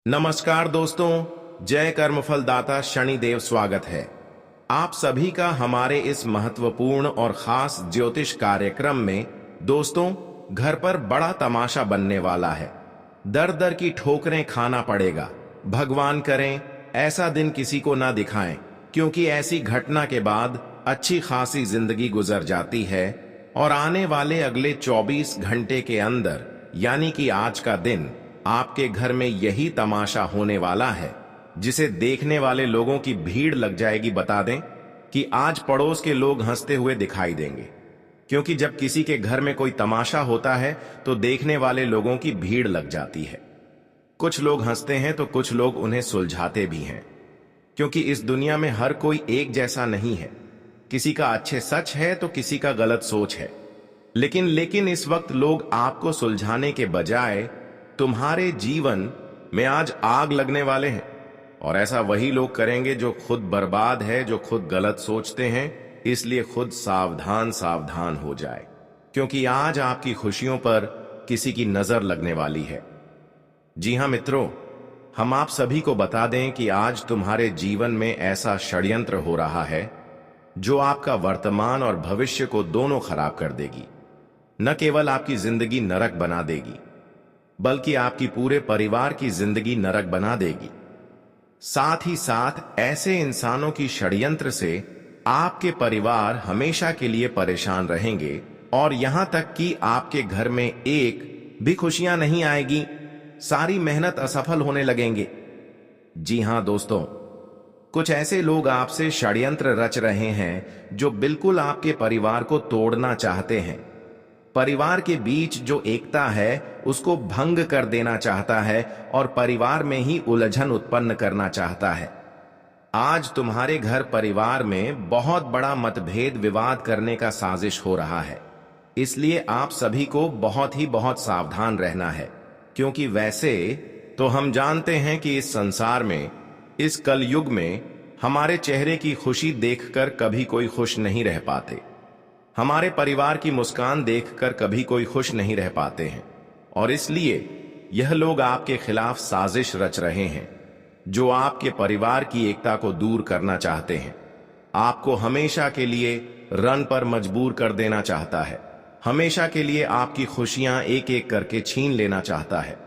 नमस्कार दोस्तों, जय कर्मफल दाता शनिदेव स्वागत है आप सभी का हमारे इस महत्वपूर्ण और खास ज्योतिष कार्यक्रम में। दोस्तों, घर पर बड़ा तमाशा बनने वाला है। दर दर की ठोकरें खाना पड़ेगा। भगवान करें ऐसा दिन किसी को ना दिखाएं, क्योंकि ऐसी घटना के बाद अच्छी खासी जिंदगी गुजर जाती है और आने वाले अगले 24 घंटे के अंदर यानी कि आज का दिन आपके घर में यही तमाशा होने वाला है, जिसे देखने वाले लोगों की भीड़ लग जाएगी। बता दें कि आज पड़ोस के लोग हंसते हुए दिखाई देंगे, क्योंकि जब किसी के घर में कोई तमाशा होता है तो देखने वाले लोगों की भीड़ लग जाती है। कुछ लोग हंसते हैं तो कुछ लोग उन्हें सुलझाते भी हैं, क्योंकि इस दुनिया में हर कोई एक जैसा नहीं है। किसी का अच्छे सच है तो किसी का गलत सोच है। लेकिन इस वक्त लोग आपको सुलझाने के बजाय तुम्हारे जीवन में आज आग लगने वाले हैं, और ऐसा वही लोग करेंगे जो खुद बर्बाद है, जो खुद गलत सोचते हैं। इसलिए खुद सावधान सावधान हो जाए, क्योंकि आज आपकी खुशियों पर किसी की नजर लगने वाली है। जी हां मित्रों, हम आप सभी को बता दें कि आज तुम्हारे जीवन में ऐसा षड्यंत्र हो रहा है जो आपका वर्तमान और भविष्य को दोनों खराब कर देगी। न केवल आपकी जिंदगी नरक बना देगी, बल्कि आपकी पूरे परिवार की जिंदगी नरक बना देगी। साथ ही साथ ऐसे इंसानों की षड्यंत्र से आपके परिवार हमेशा के लिए परेशान रहेंगे, और यहां तक कि आपके घर में एक भी खुशियां नहीं आएगी। सारी मेहनत असफल होने लगेंगे। जी हां दोस्तों, कुछ ऐसे लोग आपसे षड्यंत्र रच रहे हैं जो बिल्कुल आपके परिवार को तोड़ना चाहते हैं। परिवार के बीच जो एकता है उसको भंग कर देना चाहता है और परिवार में ही उलझन उत्पन्न करना चाहता है। आज तुम्हारे घर परिवार में बहुत बड़ा मतभेद विवाद करने का साजिश हो रहा है। इसलिए आप सभी को बहुत सावधान रहना है, क्योंकि वैसे तो हम जानते हैं कि इस संसार में, इस कलयुग में हमारे चेहरे की खुशी देखकर कभी कोई खुश नहीं रह पाते। हमारे परिवार की मुस्कान देखकर कभी कोई खुश नहीं रह पाते हैं, और इसलिए यह लोग आपके खिलाफ साजिश रच रहे हैं, जो आपके परिवार की एकता को दूर करना चाहते हैं। आपको हमेशा के लिए रन पर मजबूर कर देना चाहता है, हमेशा के लिए आपकी खुशियां एक एक करके छीन लेना चाहता है।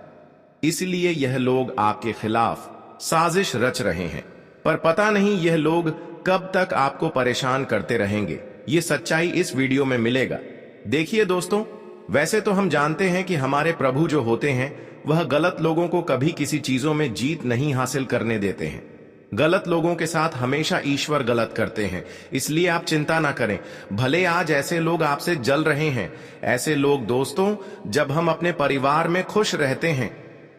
इसलिए यह लोग आपके खिलाफ साजिश रच रहे हैं, पर पता नहीं यह लोग कब तक आपको परेशान करते रहेंगे। ये सच्चाई इस वीडियो में मिलेगा। देखिए दोस्तों, वैसे तो हम जानते हैं कि हमारे प्रभु जो होते हैं वह गलत लोगों को कभी किसी चीजों में जीत नहीं हासिल करने देते हैं। गलत लोगों के साथ हमेशा ईश्वर गलत करते हैं। इसलिए आप चिंता ना करें। भले आज ऐसे लोग आपसे जल रहे हैं, ऐसे लोग दोस्तों, जब हम अपने परिवार में खुश रहते हैं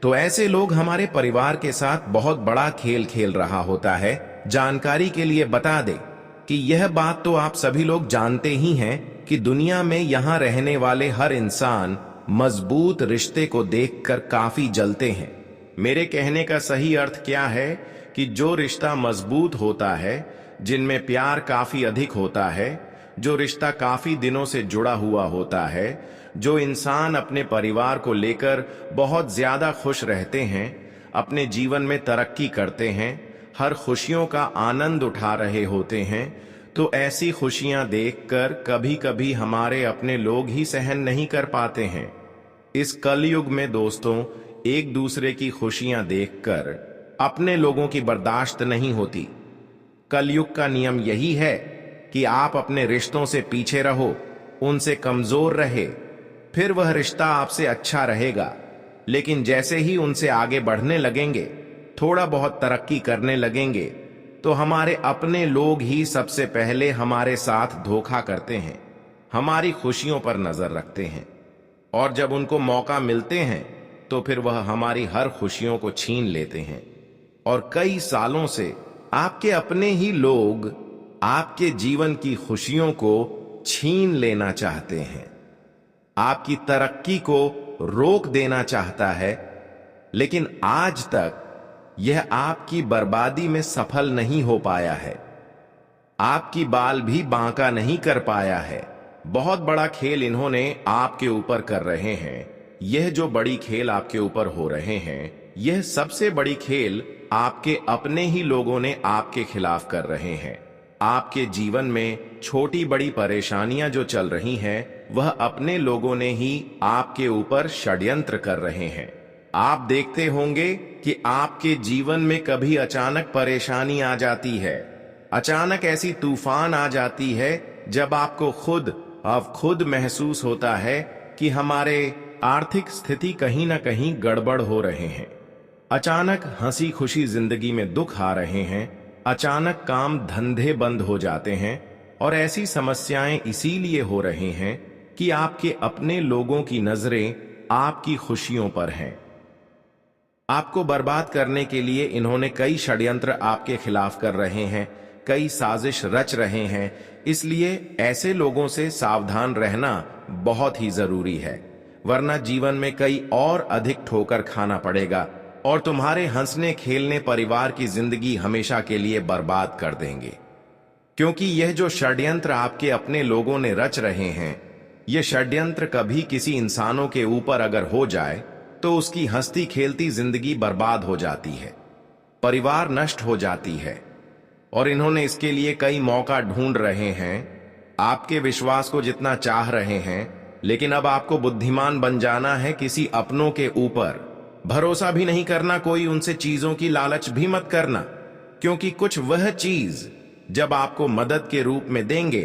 तो ऐसे लोग हमारे परिवार के साथ बहुत बड़ा खेल खेल रहा होता है। जानकारी के लिए बता दें कि यह बात तो आप सभी लोग जानते ही हैं कि दुनिया में यहां रहने वाले हर इंसान मजबूत रिश्ते को देखकर काफी जलते हैं। मेरे कहने का सही अर्थ क्या है कि जो रिश्ता मजबूत होता है, जिनमें प्यार काफी अधिक होता है, जो रिश्ता काफी दिनों से जुड़ा हुआ होता है, जो इंसान अपने परिवार को लेकर बहुत ज्यादा खुश रहते हैं, अपने जीवन में तरक्की करते हैं, हर खुशियों का आनंद उठा रहे होते हैं, तो ऐसी खुशियां देखकर कभी कभी हमारे अपने लोग ही सहन नहीं कर पाते हैं। इस कलयुग में दोस्तों, एक दूसरे की खुशियां देखकर अपने लोगों की बर्दाश्त नहीं होती। कलयुग का नियम यही है कि आप अपने रिश्तों से पीछे रहो, उनसे कमजोर रहे, फिर वह रिश्ता आपसे अच्छा रहेगा। लेकिन जैसे ही उनसे आगे बढ़ने लगेंगे, थोड़ा बहुत तरक्की करने लगेंगे, तो हमारे अपने लोग ही सबसे पहले हमारे साथ धोखा करते हैं, हमारी खुशियों पर नजर रखते हैं, और जब उनको मौका मिलते हैं तो फिर वह हमारी हर खुशियों को छीन लेते हैं। और कई सालों से आपके अपने ही लोग आपके जीवन की खुशियों को छीन लेना चाहते हैं, आपकी तरक्की को रोक देना चाहता है, लेकिन आज तक यह आपकी बर्बादी में सफल नहीं हो पाया है। आपकी बाल भी बांका नहीं कर पाया है। बहुत बड़ा खेल इन्होंने आपके ऊपर कर रहे हैं, यह जो बड़ी खेल आपके ऊपर हो रहे हैं, यह सबसे बड़ी खेल आपके अपने ही लोगों ने आपके खिलाफ कर रहे हैं। आपके जीवन में छोटी बड़ी परेशानियां जो चल रही हैं, वह अपने लोगों ने ही आपके ऊपर षड्यंत्र कर रहे हैं। आप देखते होंगे कि आपके जीवन में कभी अचानक परेशानी आ जाती है, अचानक ऐसी तूफान आ जाती है जब आपको खुद महसूस होता है कि हमारे आर्थिक स्थिति कहीं ना कहीं गड़बड़ हो रहे हैं। अचानक हंसी खुशी जिंदगी में दुख आ रहे हैं, अचानक काम धंधे बंद हो जाते हैं, और ऐसी समस्याएं इसीलिए हो रही हैं कि आपके अपने लोगों की नजरें आपकी खुशियों पर हैं। आपको बर्बाद करने के लिए इन्होंने कई षड्यंत्र आपके खिलाफ कर रहे हैं, कई साजिश रच रहे हैं। इसलिए ऐसे लोगों से सावधान रहना बहुत ही जरूरी है, वरना जीवन में कई और अधिक ठोकर खाना पड़ेगा और तुम्हारे हंसने खेलने परिवार की जिंदगी हमेशा के लिए बर्बाद कर देंगे। क्योंकि यह जो षड्यंत्र आपके अपने लोगों ने रच रहे हैं, यह षड्यंत्र कभी किसी इंसानों के ऊपर अगर हो जाए तो उसकी हंसती खेलती जिंदगी बर्बाद हो जाती है, परिवार नष्ट हो जाती है। और इन्होंने इसके लिए कई मौका ढूंढ रहे हैं, आपके विश्वास को जितना चाह रहे हैं, लेकिन अब आपको बुद्धिमान बन जाना है। किसी अपनों के ऊपर भरोसा भी नहीं करना, कोई उनसे चीजों की लालच भी मत करना, क्योंकि कुछ वह चीज जब आपको मदद के रूप में देंगे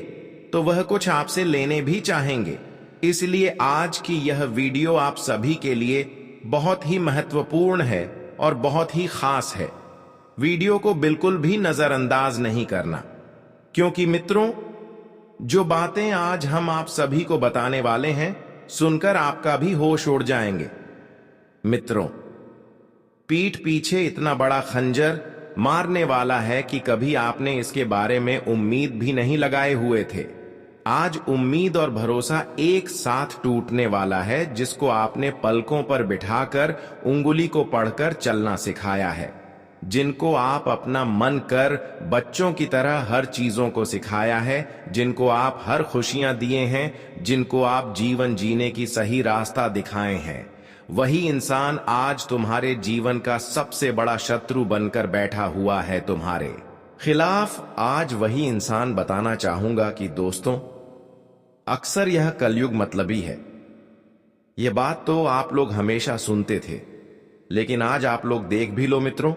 तो वह कुछ आपसे लेने भी चाहेंगे। इसलिए आज की यह वीडियो आप सभी के लिए बहुत ही महत्वपूर्ण है और बहुत ही खास है। वीडियो को बिल्कुल भी नजरअंदाज नहीं करना, क्योंकि मित्रों, जो बातें आज हम आप सभी को बताने वाले हैं, सुनकर आपका भी होश उड़ जाएंगे। मित्रों, पीठ पीछे इतना बड़ा खंजर मारने वाला है कि कभी आपने इसके बारे में उम्मीद भी नहीं लगाए हुए थे। आज उम्मीद और भरोसा एक साथ टूटने वाला है, जिसको आपने पलकों पर बिठाकर उंगली को पढ़कर चलना सिखाया है, जिनको आप अपना मन कर बच्चों की तरह हर चीजों को सिखाया है, जिनको आप हर खुशियां दिए हैं, जिनको आप जीवन जीने की सही रास्ता दिखाए हैं, वही इंसान आज तुम्हारे जीवन का सबसे बड़ा शत्रु बनकर बैठा हुआ है तुम्हारे खिलाफ। आज वही इंसान बताना चाहूंगा कि दोस्तों, अक्सर यह कलयुग मतलबी है। यह बात तो आप लोग हमेशा सुनते थे, लेकिन आज आप लोग देख भी लो मित्रों,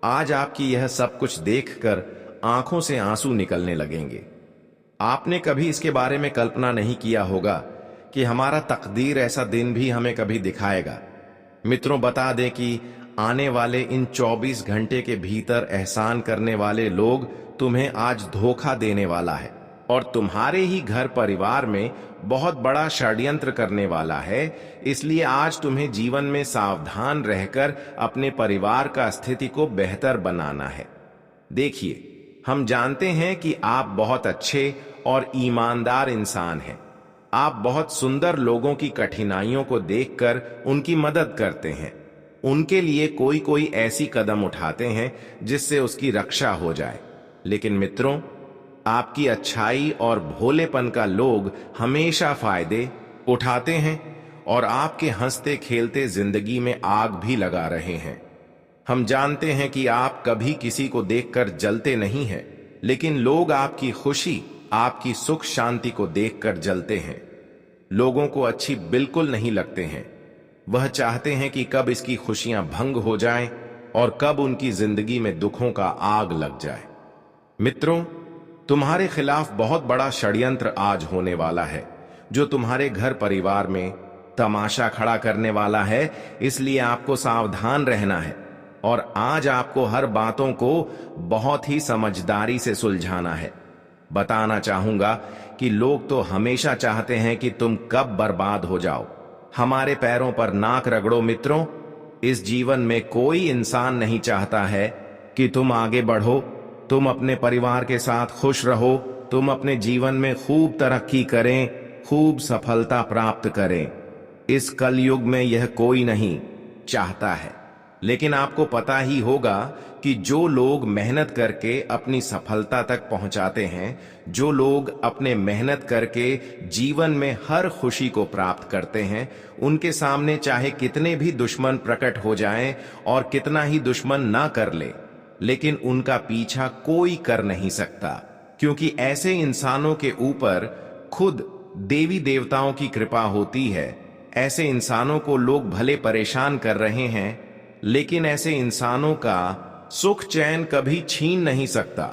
आज आपकी यह सब कुछ देखकर आंखों से आंसू निकलने लगेंगे। आपने कभी इसके बारे में कल्पना नहीं किया होगा कि हमारा तकदीर ऐसा दिन भी हमें कभी दिखाएगा। मित्रों, बता दें कि आने वाले इन 24 घंटे के भीतर एहसान करने वाले लोग तुम्हें आज धोखा देने वाला है और तुम्हारे ही घर परिवार में बहुत बड़ा षड्यंत्र करने वाला है। इसलिए आज तुम्हें जीवन में सावधान रहकर अपने परिवार का स्थिति को बेहतर बनाना है। देखिए, हम जानते हैं कि आप बहुत अच्छे और ईमानदार इंसान हैं। आप बहुत सुंदर लोगों की कठिनाइयों को देखकर उनकी मदद करते हैं, उनके लिए कोई कोई ऐसी कदम उठाते हैं जिससे उसकी रक्षा हो जाए। लेकिन मित्रों, आपकी अच्छाई और भोलेपन का लोग हमेशा फायदे उठाते हैं और आपके हंसते खेलते जिंदगी में आग भी लगा रहे हैं। हम जानते हैं कि आप कभी किसी को देखकर जलते नहीं हैं, लेकिन लोग आपकी खुशी, आपकी सुख शांति को देखकर जलते हैं। लोगों को अच्छी बिल्कुल नहीं लगते हैं। वह चाहते हैं कि कब इसकी खुशियां भंग हो जाएं और कब उनकी जिंदगी में दुखों का आग लग जाए। मित्रों, तुम्हारे खिलाफ बहुत बड़ा षड्यंत्र आज होने वाला है, जो तुम्हारे घर परिवार में तमाशा खड़ा करने वाला है। इसलिए आपको सावधान रहना है और आज आपको हर बातों को बहुत ही समझदारी से सुलझाना है। बताना चाहूंगा कि लोग तो हमेशा चाहते हैं कि तुम कब बर्बाद हो जाओ। हमारे पैरों पर नाक रगड़ो मित्रों। इस जीवन में कोई इंसान नहीं चाहता है कि तुम आगे बढ़ो, तुम अपने परिवार के साथ खुश रहो, तुम अपने जीवन में खूब तरक्की करें, खूब सफलता प्राप्त करें। इस कलयुग में यह कोई नहीं चाहता है। लेकिन आपको पता ही होगा कि जो लोग मेहनत करके अपनी सफलता तक पहुंचाते हैं, जो लोग अपने मेहनत करके जीवन में हर खुशी को प्राप्त करते हैं, उनके सामने चाहे कितने भी दुश्मन प्रकट हो जाएं और कितना ही दुश्मन ना कर ले, लेकिन उनका पीछा कोई कर नहीं सकता, क्योंकि ऐसे इंसानों के ऊपर खुद देवी देवताओं की कृपा होती है। ऐसे इंसानों को लोग भले परेशान कर रहे हैं, लेकिन ऐसे इंसानों का सुख चैन कभी छीन नहीं सकता।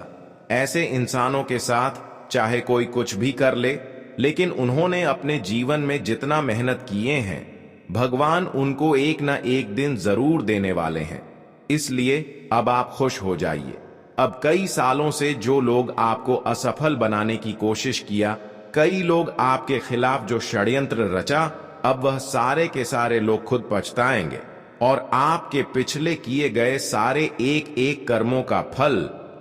ऐसे इंसानों के साथ चाहे कोई कुछ भी कर ले, लेकिन उन्होंने अपने जीवन में जितना मेहनत किए हैं, भगवान उनको एक ना एक दिन जरूर देने वाले हैं। इसलिए अब आप खुश हो जाइए। अब कई सालों से जो लोग आपको असफल बनाने की कोशिश किया, कई लोग आपके खिलाफ जो षड्यंत्र रचा, अब वह सारे के सारे लोग खुद पछताएंगे और आपके पिछले किए गए सारे एक एक कर्मों का फल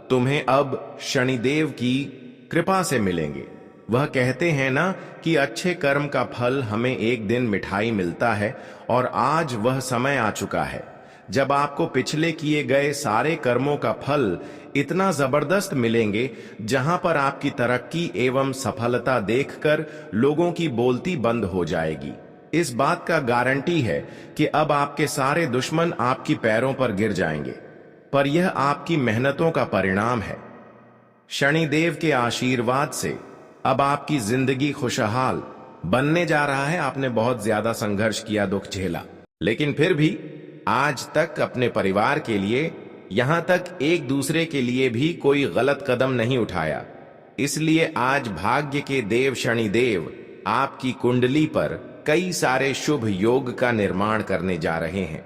तुम्हें अब शनिदेव की कृपा से मिलेंगे। वह कहते हैं ना कि अच्छे कर्म का फल हमें एक दिन मिठाई मिलता है, और आज वह समय आ चुका है जब आपको पिछले किए गए सारे कर्मों का फल इतना जबरदस्त मिलेंगे, जहां पर आपकी तरक्की एवं सफलता देखकर लोगों की बोलती बंद हो जाएगी। इस बात का गारंटी है कि अब आपके सारे दुश्मन आपकी पैरों पर गिर जाएंगे, पर यह आपकी मेहनतों का परिणाम है। शनिदेव के आशीर्वाद से अब आपकी जिंदगी खुशहाल बनने जा रहा है। आपने बहुत ज्यादा संघर्ष किया, दुख झेला, लेकिन फिर भी आज तक अपने परिवार के लिए, यहां तक एक दूसरे के लिए भी कोई गलत कदम नहीं उठाया। इसलिए आज भाग्य के देव शनिदेव आपकी कुंडली पर कई सारे शुभ योग का निर्माण करने जा रहे हैं,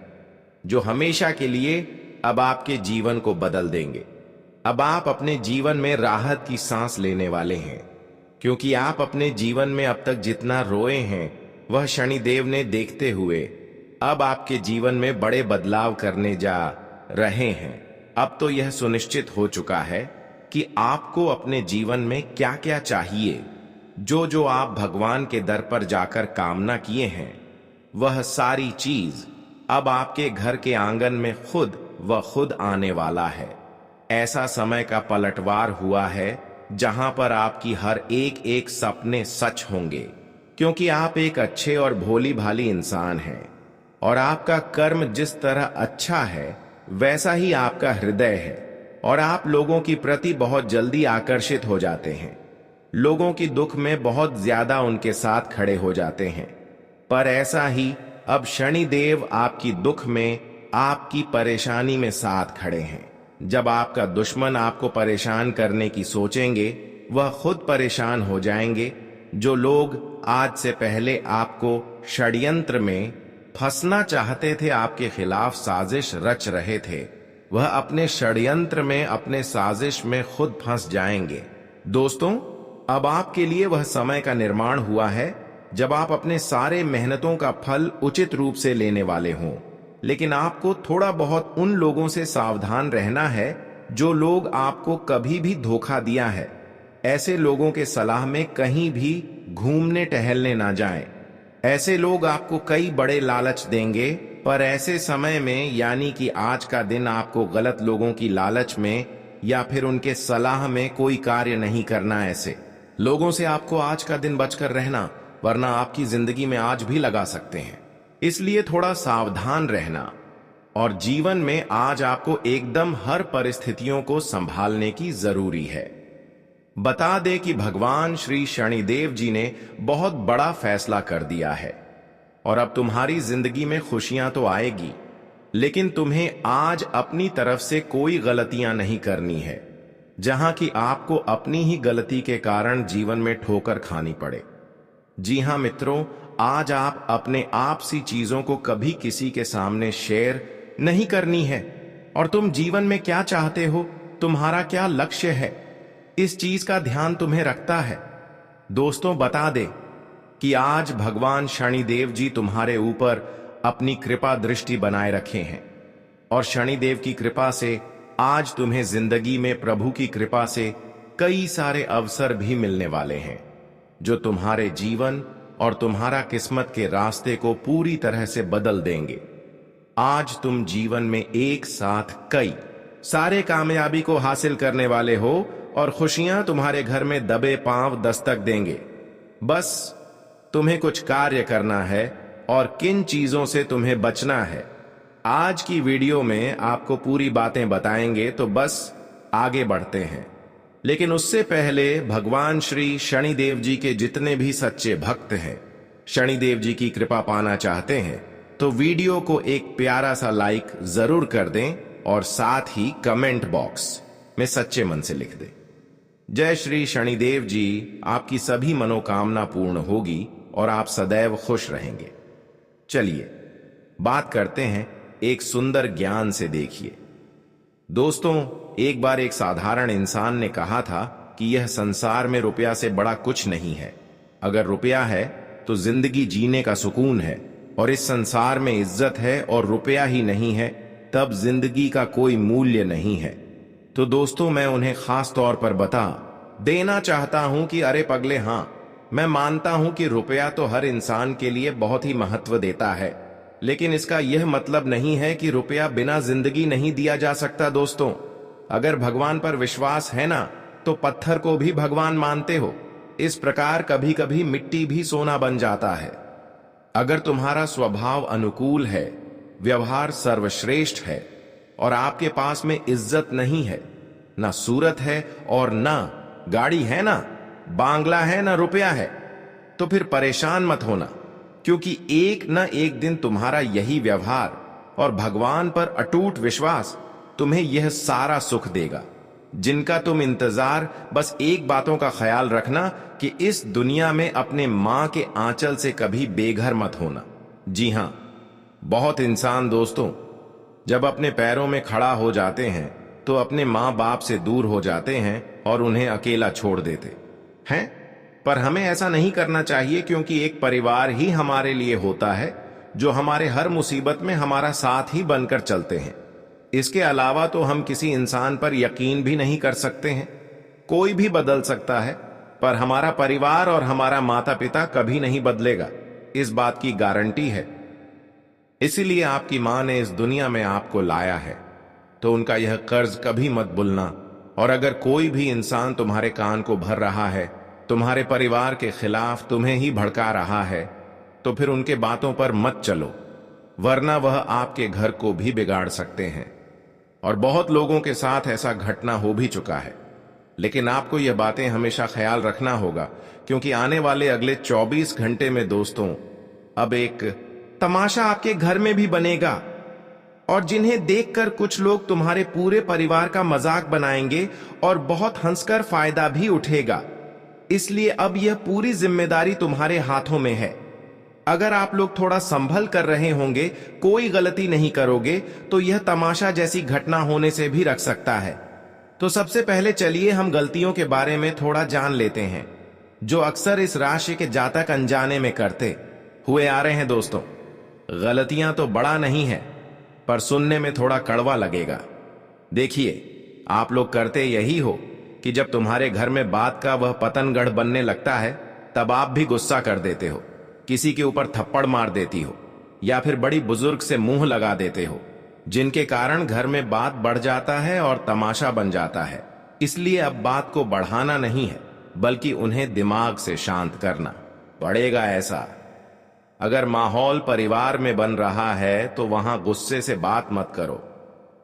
जो हमेशा के लिए अब आपके जीवन को बदल देंगे। अब आप अपने जीवन में राहत की सांस लेने वाले हैं, क्योंकि आप अपने जीवन में अब तक जितना रोए हैं, वह शनिदेव ने देखते हुए अब आपके जीवन में बड़े बदलाव करने जा रहे हैं। अब तो यह सुनिश्चित हो चुका है कि आपको अपने जीवन में क्या क्या चाहिए। जो जो आप भगवान के दर पर जाकर कामना किए हैं, वह सारी चीज अब आपके घर के आंगन में खुद आने वाला है। ऐसा समय का पलटवार हुआ है जहां पर आपकी हर एक एक सपने सच होंगे, क्योंकि आप एक अच्छे और भोली भाली इंसान हैं, और आपका कर्म जिस तरह अच्छा है वैसा ही आपका हृदय है, और आप लोगों की प्रति बहुत जल्दी आकर्षित हो जाते हैं। लोगों की दुख में बहुत ज्यादा उनके साथ खड़े हो जाते हैं। पर ऐसा ही अब शनिदेव आपकी दुख में, आपकी परेशानी में साथ खड़े हैं। जब आपका दुश्मन आपको परेशान करने की सोचेंगे, वह खुद परेशान हो जाएंगे। जो लोग आज से पहले आपको षड्यंत्र में फंसना चाहते थे, आपके खिलाफ साजिश रच रहे थे, वह अपने षड्यंत्र में, अपने साजिश में खुद फंस जाएंगे। दोस्तों, अब आपके लिए वह समय का निर्माण हुआ है जब आप अपने सारे मेहनतों का फल उचित रूप से लेने वाले हों। लेकिन आपको थोड़ा बहुत उन लोगों से सावधान रहना है जो लोग आपको कभी भी धोखा दिया है। ऐसे लोगों के सलाह में कहीं भी घूमने टहलने ना जाएं। ऐसे लोग आपको कई बड़े लालच देंगे, पर ऐसे समय में, यानी कि आज का दिन, आपको गलत लोगों की लालच में या फिर उनके सलाह में कोई कार्य नहीं करना। ऐसे लोगों से आपको आज का दिन बचकर रहना, वरना आपकी जिंदगी में आज भी लगा सकते हैं। इसलिए थोड़ा सावधान रहना, और जीवन में आज आपको एकदम हर परिस्थितियों को संभालने की जरूरी है। बता दे कि भगवान श्री शनिदेव जी ने बहुत बड़ा फैसला कर दिया है, और अब तुम्हारी जिंदगी में खुशियां तो आएगी, लेकिन तुम्हें आज अपनी तरफ से कोई गलतियां नहीं करनी है, जहां कि आपको अपनी ही गलती के कारण जीवन में ठोकर खानी पड़े। जी हां मित्रों, आज आप अपने आप सी चीजों को कभी किसी के सामने शेयर नहीं करनी है। और तुम जीवन में क्या चाहते हो, तुम्हारा क्या लक्ष्य है, इस चीज का ध्यान तुम्हें रखता है। दोस्तों, बता दे कि आज भगवान शनिदेव जी तुम्हारे ऊपर अपनी कृपा दृष्टि बनाए रखे हैं, और शनिदेव की कृपा से आज तुम्हें जिंदगी में प्रभु की कृपा से कई सारे अवसर भी मिलने वाले हैं, जो तुम्हारे जीवन और तुम्हारा किस्मत के रास्ते को पूरी तरह से बदल देंगे। आज तुम जीवन में एक साथ कई सारे कामयाबी को हासिल करने वाले हो और खुशियां तुम्हारे घर में दबे पांव दस्तक देंगे। बस तुम्हें कुछ कार्य करना है और किन चीजों से तुम्हें बचना है। आज की वीडियो में आपको पूरी बातें बताएंगे, तो बस आगे बढ़ते हैं। लेकिन उससे पहले भगवान श्री शनिदेव जी के जितने भी सच्चे भक्त हैं, शनिदेव जी की कृपा पाना चाहते हैं, तो वीडियो को एक प्यारा सा लाइक जरूर कर दें और साथ ही कमेंट बॉक्स में सच्चे मन से लिख दें। जय श्री शनिदेव जी, आपकी सभी मनोकामना पूर्ण होगी और आप सदैव खुश रहेंगे। चलिए बात करते हैं एक सुंदर ज्ञान से। देखिए दोस्तों, एक बार एक साधारण इंसान ने कहा था कि यह संसार में रुपया से बड़ा कुछ नहीं है। अगर रुपया है तो जिंदगी जीने का सुकून है, और इस संसार में इज्जत है और रुपया ही नहीं है तब जिंदगी का कोई मूल्य नहीं है। तो दोस्तों, मैं उन्हें खास तौर पर बता देना चाहता हूं कि अरे पगले, हां, मैं मानता हूं कि रुपया तो हर इंसान के लिए बहुत ही महत्व देता है, लेकिन इसका यह मतलब नहीं है कि रुपया बिना जिंदगी नहीं दिया जा सकता। दोस्तों, अगर भगवान पर विश्वास है ना, तो पत्थर को भी भगवान मानते हो। इस प्रकार कभी कभी मिट्टी भी सोना बन जाता है। अगर तुम्हारा स्वभाव अनुकूल है, व्यवहार सर्वश्रेष्ठ है और आपके पास में इज्जत नहीं है, ना सूरत है और ना गाड़ी है, ना बांग्ला है, ना रुपया है, तो फिर परेशान मत होना, क्योंकि एक न एक दिन तुम्हारा यही व्यवहार और भगवान पर अटूट विश्वास तुम्हें यह सारा सुख देगा जिनका तुम इंतजार। बस एक बातों का ख्याल रखना कि इस दुनिया में अपने मां के आंचल से कभी बेघर मत होना। जी हां, बहुत इंसान दोस्तों जब अपने पैरों में खड़ा हो जाते हैं तो अपने मां बाप से दूर हो जाते हैं और उन्हें अकेला छोड़ देते हैं। पर हमें ऐसा नहीं करना चाहिए, क्योंकि एक परिवार ही हमारे लिए होता है जो हमारे हर मुसीबत में हमारा साथ ही बनकर चलते हैं। इसके अलावा तो हम किसी इंसान पर यकीन भी नहीं कर सकते हैं। कोई भी बदल सकता है, पर हमारा परिवार और हमारा माता पिता कभी नहीं बदलेगा, इस बात की गारंटी है। इसीलिए आपकी मां ने इस दुनिया में आपको लाया है, तो उनका यह कर्ज कभी मत भूलना। और अगर कोई भी इंसान तुम्हारे कान को भर रहा है, तुम्हारे परिवार के खिलाफ तुम्हें ही भड़का रहा है, तो फिर उनके बातों पर मत चलो, वरना वह आपके घर को भी बिगाड़ सकते हैं। और बहुत लोगों के साथ ऐसा घटना हो भी चुका है। लेकिन आपको यह बातें हमेशा ख्याल रखना होगा, क्योंकि आने वाले अगले 24 घंटे में दोस्तों अब एक तमाशा आपके घर में भी बनेगा, और जिन्हें देखकर कुछ लोग तुम्हारे पूरे परिवार का मजाक बनाएंगे और बहुत हंसकर फायदा भी उठेगा। इसलिए अब यह पूरी जिम्मेदारी तुम्हारे हाथों में है। अगर आप लोग थोड़ा संभल कर रहे होंगे, कोई गलती नहीं करोगे, तो यह तमाशा जैसी घटना होने से भी रख सकता है। तो सबसे पहले चलिए हम गलतियों के बारे में थोड़ा जान लेते हैं, जो अक्सर इस राशि के जातक अनजाने में करते हुए आ रहे हैं। दोस्तों, गलतियां तो बड़ा नहीं है, पर सुनने में थोड़ा कड़वा लगेगा। देखिए, आप लोग करते यही हो कि जब तुम्हारे घर में बात का वह पतनगढ़ बनने लगता है, तब आप भी गुस्सा कर देते हो, किसी के ऊपर थप्पड़ मार देती हो, या फिर बड़ी बुजुर्ग से मुंह लगा देते हो, जिनके कारण घर में बात बढ़ जाता है और तमाशा बन जाता है। इसलिए अब बात को बढ़ाना नहीं है, बल्कि उन्हें दिमाग से शांत करना पड़ेगा। ऐसा अगर माहौल परिवार में बन रहा है तो वहां गुस्से से बात मत करो।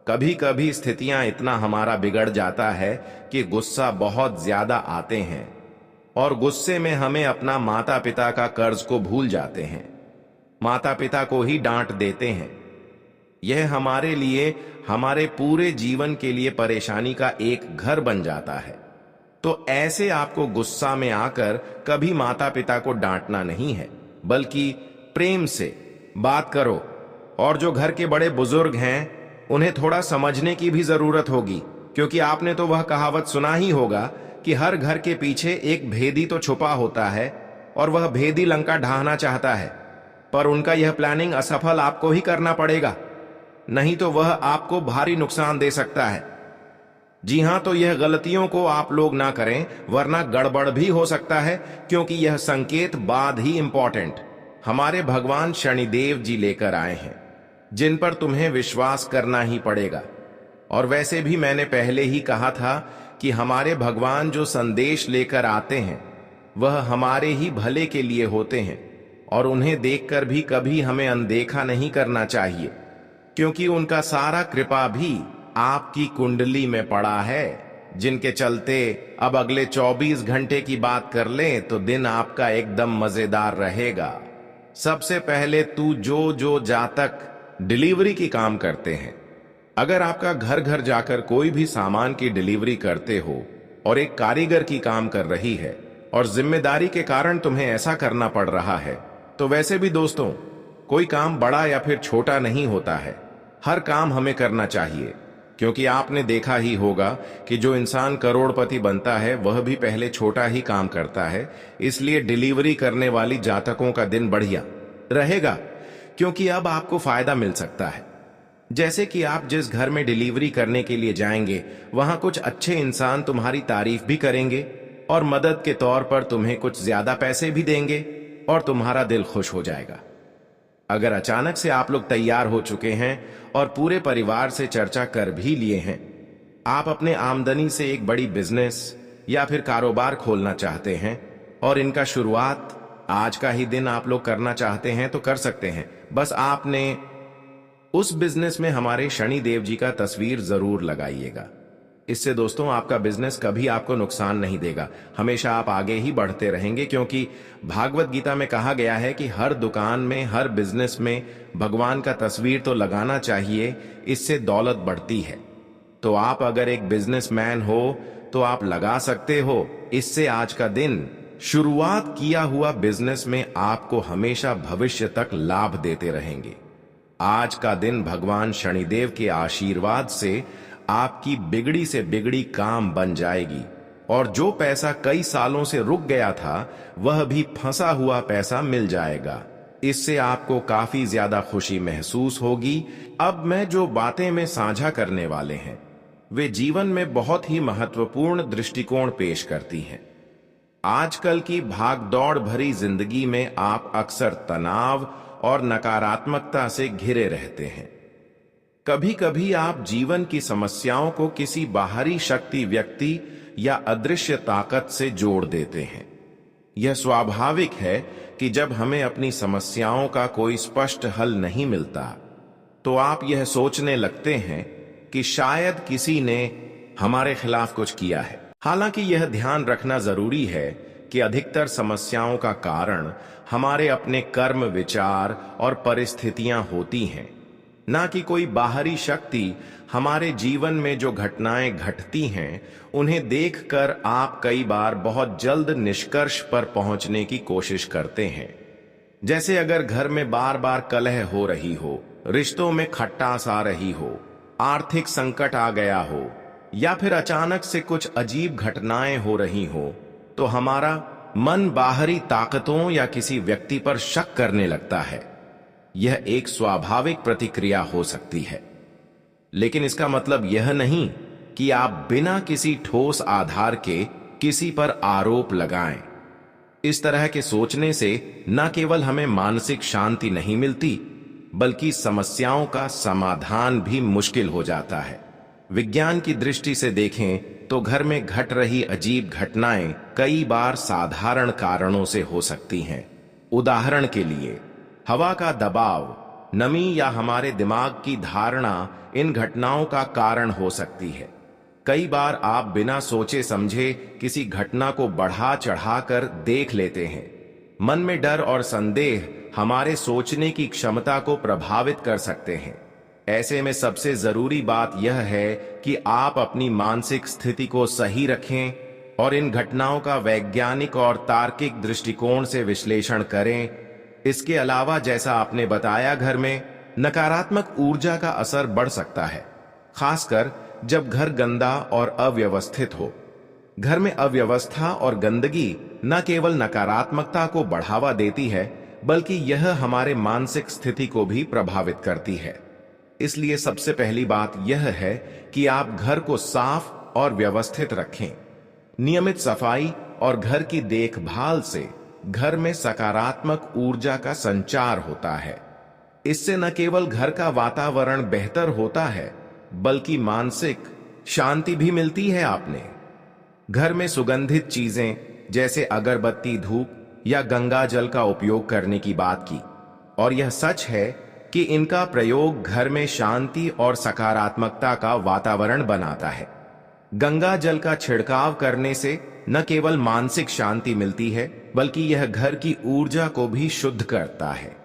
कभी कभी स्थितियां इतना हमारा बिगड़ जाता है कि गुस्सा बहुत ज्यादा आते हैं, और गुस्से में हमें अपना माता पिता का कर्ज को भूल जाते हैं, माता पिता को ही डांट देते हैं। यह हमारे लिए, हमारे पूरे जीवन के लिए परेशानी का एक घर बन जाता है। तो ऐसे आपको गुस्सा में आकर कभी माता पिता को डांटना नहीं है, बल्कि प्रेम से बात करो। और जो घर के बड़े बुजुर्ग हैं, उन्हें थोड़ा समझने की भी जरूरत होगी, क्योंकि आपने तो वह कहावत सुना ही होगा कि हर घर के पीछे एक भेदी तो छुपा होता है, और वह भेदी लंका ढाहना चाहता है, पर उनका यह प्लानिंग असफल आपको ही करना पड़ेगा, नहीं तो वह आपको भारी नुकसान दे सकता है। जी हां, तो यह गलतियों को आप लोग ना करें, वरना गड़बड़ भी हो सकता है, क्योंकि यह संकेत बाद ही इंपॉर्टेंट हमारे भगवान शनिदेव जी लेकर आए हैं। जिन पर तुम्हें विश्वास करना ही पड़ेगा। और वैसे भी मैंने पहले ही कहा था कि हमारे भगवान जो संदेश लेकर आते हैं वह हमारे ही भले के लिए होते हैं, और उन्हें देखकर भी कभी हमें अनदेखा नहीं करना चाहिए, क्योंकि उनका सारा कृपा भी आपकी कुंडली में पड़ा है, जिनके चलते अब अगले 24 घंटे की बात कर लें तो दिन आपका एकदम मजेदार रहेगा। सबसे पहले तू जो जातक डिलीवरी की काम करते हैं, अगर आपका घर घर जाकर कोई भी सामान की डिलीवरी करते हो और एक कारीगर की काम कर रही है और जिम्मेदारी के कारण तुम्हें ऐसा करना पड़ रहा है, तो वैसे भी दोस्तों कोई काम बड़ा या फिर छोटा नहीं होता है, हर काम हमें करना चाहिए। क्योंकि आपने देखा ही होगा कि जो इंसान करोड़पति बनता है वह भी पहले छोटा ही काम करता है। इसलिए डिलीवरी करने वाली जातकों का दिन बढ़िया रहेगा, क्योंकि अब आपको फायदा मिल सकता है। जैसे कि आप जिस घर में डिलीवरी करने के लिए जाएंगे वहां कुछ अच्छे इंसान तुम्हारी तारीफ भी करेंगे और मदद के तौर पर तुम्हें कुछ ज्यादा पैसे भी देंगे और तुम्हारा दिल खुश हो जाएगा। अगर अचानक से आप लोग तैयार हो चुके हैं और पूरे परिवार से चर्चा कर भी लिए हैं, आप अपने आमदनी से एक बड़ी बिजनेस या फिर कारोबार खोलना चाहते हैं और इनका शुरुआत आज का ही दिन आप लोग करना चाहते हैं, तो कर सकते हैं। बस आपने उस बिजनेस में हमारे शनि देव जी का तस्वीर जरूर लगाइएगा। इससे दोस्तों आपका बिजनेस कभी आपको नुकसान नहीं देगा, हमेशा आप आगे ही बढ़ते रहेंगे, क्योंकि भागवत गीता में कहा गया है कि हर दुकान में, हर बिजनेस में भगवान का तस्वीर तो लगाना चाहिए, इससे दौलत बढ़ती है। तो आप अगर एक बिजनेसमैन हो तो आप लगा सकते हो, इससे आज का दिन शुरुआत किया हुआ बिजनेस में आपको हमेशा भविष्य तक लाभ देते रहेंगे। आज का दिन भगवान शनिदेव के आशीर्वाद से आपकी बिगड़ी से बिगड़ी काम बन जाएगी, और जो पैसा कई सालों से रुक गया था वह भी फंसा हुआ पैसा मिल जाएगा। इससे आपको काफी ज्यादा खुशी महसूस होगी। अब मैं जो बातें में साझा करने वाले हैं वे जीवन में बहुत ही महत्वपूर्ण दृष्टिकोण पेश करती हैं। आजकल की भागदौड़ भरी जिंदगी में आप अक्सर तनाव और नकारात्मकता से घिरे रहते हैं। कभी कभी आप जीवन की समस्याओं को किसी बाहरी शक्ति, व्यक्ति या अदृश्य ताकत से जोड़ देते हैं। यह स्वाभाविक है कि जब हमें अपनी समस्याओं का कोई स्पष्ट हल नहीं मिलता तो आप यह सोचने लगते हैं कि शायद किसी ने हमारे खिलाफ कुछ किया है। हालांकि यह ध्यान रखना जरूरी है कि अधिकतर समस्याओं का कारण हमारे अपने कर्म, विचार और परिस्थितियां होती हैं, ना कि कोई बाहरी शक्ति। हमारे जीवन में जो घटनाएं घटती हैं उन्हें देखकर आप कई बार बहुत जल्द निष्कर्ष पर पहुंचने की कोशिश करते हैं। जैसे अगर घर में बार बार कलह हो रही हो, रिश्तों में खटास आ रही हो, आर्थिक संकट आ गया हो, या फिर अचानक से कुछ अजीब घटनाएं हो रही हो, तो हमारा मन बाहरी ताकतों या किसी व्यक्ति पर शक करने लगता है। यह एक स्वाभाविक प्रतिक्रिया हो सकती है, लेकिन इसका मतलब यह नहीं कि आप बिना किसी ठोस आधार के किसी पर आरोप लगाएं। इस तरह के सोचने से न केवल हमें मानसिक शांति नहीं मिलती, बल्कि समस्याओं का समाधान भी मुश्किल हो जाता है। विज्ञान की दृष्टि से देखें तो घर में घट रही अजीब घटनाएं कई बार साधारण कारणों से हो सकती हैं। उदाहरण के लिए, हवा का दबाव, नमी या हमारे दिमाग की धारणा इन घटनाओं का कारण हो सकती है। कई बार आप बिना सोचे समझे किसी घटना को बढ़ा चढ़ाकर देख लेते हैं। मन में डर और संदेह हमारे सोचने की क्षमता को प्रभावित कर सकते हैं। ऐसे में सबसे जरूरी बात यह है कि आप अपनी मानसिक स्थिति को सही रखें और इन घटनाओं का वैज्ञानिक और तार्किक दृष्टिकोण से विश्लेषण करें। इसके अलावा, जैसा आपने बताया, घर में नकारात्मक ऊर्जा का असर बढ़ सकता है, खासकर जब घर गंदा और अव्यवस्थित हो। घर में अव्यवस्था और गंदगी न केवल नकारात्मकता को बढ़ावा देती है, बल्कि यह हमारे मानसिक स्थिति को भी प्रभावित करती है। इसलिए सबसे पहली बात यह है कि आप घर को साफ और व्यवस्थित रखें। नियमित सफाई और घर की देखभाल से घर में सकारात्मक ऊर्जा का संचार होता है। इससे न केवल घर का वातावरण बेहतर होता है, बल्कि मानसिक शांति भी मिलती है। आपने घर में सुगंधित चीजें जैसे अगरबत्ती, धूप या गंगा जल का उपयोग करने की बात की, और यह सच है कि इनका प्रयोग घर में शांति और सकारात्मकता का वातावरण बनाता है। गंगा जल का छिड़काव करने से न केवल मानसिक शांति मिलती है, बल्कि यह घर की ऊर्जा को भी शुद्ध करता है।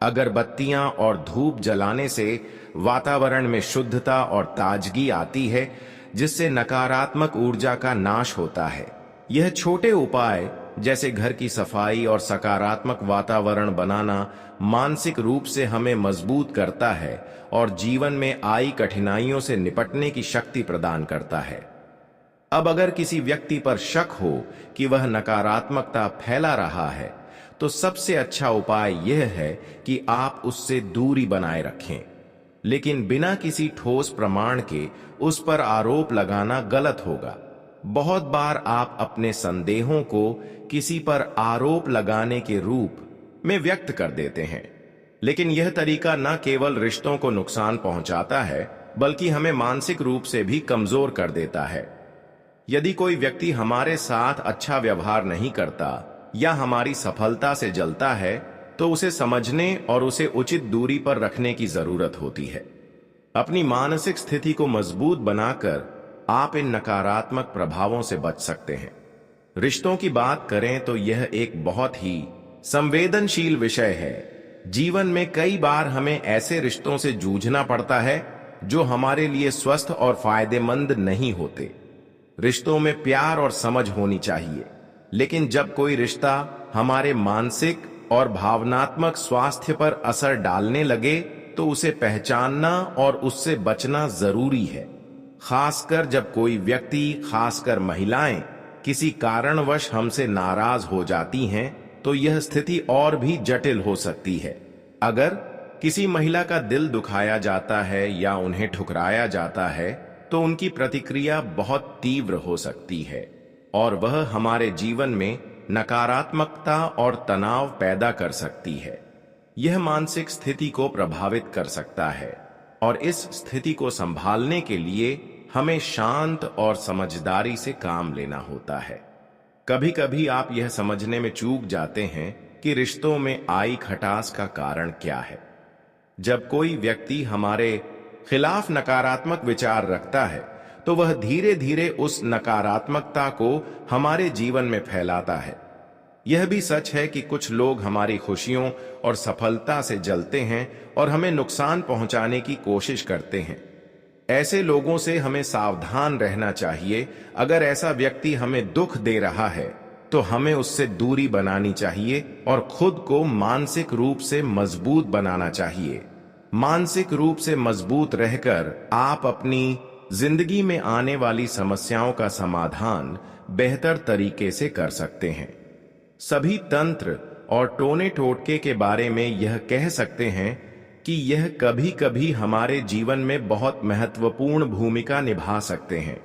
अगरबत्तियां और धूप जलाने से वातावरण में शुद्धता और ताजगी आती है, जिससे नकारात्मक ऊर्जा का नाश होता है। यह छोटे उपाय जैसे घर की सफाई और सकारात्मक वातावरण बनाना मानसिक रूप से हमें मजबूत करता है और जीवन में आई कठिनाइयों से निपटने की शक्ति प्रदान करता है। अब अगर किसी व्यक्ति पर शक हो कि वह नकारात्मकता फैला रहा है, तो सबसे अच्छा उपाय यह है कि आप उससे दूरी बनाए रखें, लेकिन बिना किसी ठोस प्रमाण के उस पर आरोप लगाना गलत होगा। बहुत बार आप अपने संदेहों को किसी पर आरोप लगाने के रूप में व्यक्त कर देते हैं, लेकिन यह तरीका न केवल रिश्तों को नुकसान पहुंचाता है, बल्कि हमें मानसिक रूप से भी कमजोर कर देता है। यदि कोई व्यक्ति हमारे साथ अच्छा व्यवहार नहीं करता या हमारी सफलता से जलता है, तो उसे समझने और उसे उचित दूरी पर रखने की जरूरत होती है। अपनी मानसिक स्थिति को मजबूत बनाकर आप इन नकारात्मक प्रभावों से बच सकते हैं। रिश्तों की बात करें तो यह एक बहुत ही संवेदनशील विषय है। जीवन में कई बार हमें ऐसे रिश्तों से जूझना पड़ता है जो हमारे लिए स्वस्थ और फायदेमंद नहीं होते। रिश्तों में प्यार और समझ होनी चाहिए, लेकिन जब कोई रिश्ता हमारे मानसिक और भावनात्मक स्वास्थ्य पर असर डालने लगे, तो उसे पहचानना और उससे बचना जरूरी है। खासकर जब कोई व्यक्ति, खासकर महिलाएं, किसी कारणवश हमसे नाराज हो जाती हैं, तो यह स्थिति और भी जटिल हो सकती है। अगर किसी महिला का दिल दुखाया जाता है या उन्हें ठुकराया जाता है, तो उनकी प्रतिक्रिया बहुत तीव्र हो सकती है और वह हमारे जीवन में नकारात्मकता और तनाव पैदा कर सकती है। यह मानसिक स्थिति को प्रभावित कर सकता है और इस स्थिति को संभालने के लिए हमें शांत और समझदारी से काम लेना होता है। कभी कभी आप यह समझने में चूक जाते हैं कि रिश्तों में आई खटास का कारण क्या है। जब कोई व्यक्ति हमारे खिलाफ नकारात्मक विचार रखता है, तो वह धीरे धीरे उस नकारात्मकता को हमारे जीवन में फैलाता है। यह भी सच है कि कुछ लोग हमारी खुशियों और सफलता से जलते हैं और हमें नुकसान पहुंचाने की कोशिश करते हैं। ऐसे लोगों से हमें सावधान रहना चाहिए। अगर ऐसा व्यक्ति हमें दुख दे रहा है, तो हमें उससे दूरी बनानी चाहिए और खुद को मानसिक रूप से मजबूत बनाना चाहिए। मानसिक रूप से मजबूत रहकर आप अपनी जिंदगी में आने वाली समस्याओं का समाधान बेहतर तरीके से कर सकते हैं। सभी तंत्र और टोने टोटके के बारे में यह कह सकते हैं कि यह कभी कभी हमारे जीवन में बहुत महत्वपूर्ण भूमिका निभा सकते हैं,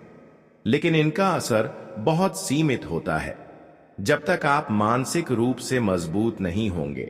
लेकिन इनका असर बहुत सीमित होता है जब तक आप मानसिक रूप से मजबूत नहीं होंगे।